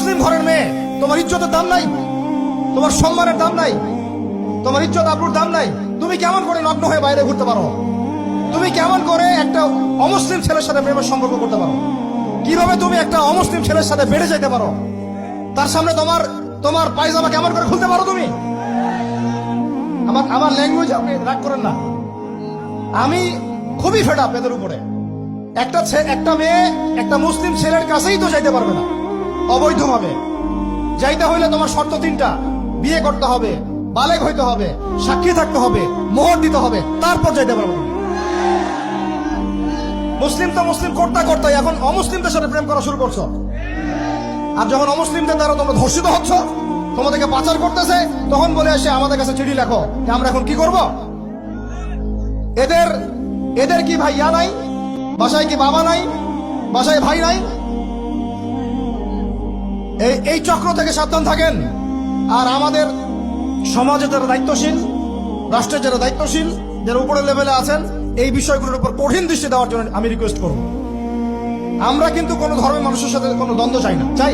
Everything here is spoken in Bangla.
মুসলিম ঘরের মেয়ে, তোমার ইজ্জতের দাম নাই, তোমার সম্মানের দাম নাই, তোমার ইজ্জত আবরুর দাম নাই। তুমি কেমন করে নগ্ন হয়ে বাইরে ঘুরতে পারো? তুমি কেমন করে একটা অমুসলিম ছেলের সাথে প্রেমের সম্পর্ক করতে পারো? কিভাবে তুমি একটা অমুসলিম ছেলের সাথে বেড়ে যেতে পারো? তার সামনে তোমার তোমার পায়জামা কেমন করে খুলতে পারো তুমি? আমার ল্যাঙ্গুয়েজ আপনি রাগ করেন না। আমি খুবই ফেড আপ এদের উপরে। একটা মেয়ে একটা মুসলিম ছেলের কাছেই তো যাইতে পারবে না অবৈধভাবে। যাইতে হইলে তোমার শর্ত তিনটা: বিয়ে করতে হবে, বালেগ হইতে হবে, সাক্ষী থাকতে হবে, মোহর দিতে হবে, তারপর যাইতে পারবে তুমি। মুসলিম তো মুসলিম করতে এখন অমুসলিমদের সাথে প্রেম করা শুরু করছো। আর যখন অমুসলিমদের দ্বারা তোমরা ধর্ষিত হচ্ছ, তোমাদেরকে পাচার করতেছে, তখন বলে আসে আমাদের কাছে চিঠি লেখো যে আমরা এখন কি করব। এদের কি ভাইয়া নাই? বাসায় কি বাবা নাই? বাসায় ভাই নাই? এই চক্র থেকে সাবধান থাকেন। আর আমাদের সমাজে যারা দায়িত্বশীল, রাষ্ট্রের যারা দায়িত্বশীল, যারা উপরের লেভেলে আছেন, এই বিষয়গুলোর উপর কঠিন দৃষ্টি দেওয়ার জন্য আমি রিকোয়েস্ট করব। আমরা কিন্তু কোনো ধর্মের মানুষের সাথে কোনো দ্বন্দ্ব চাই না, চাই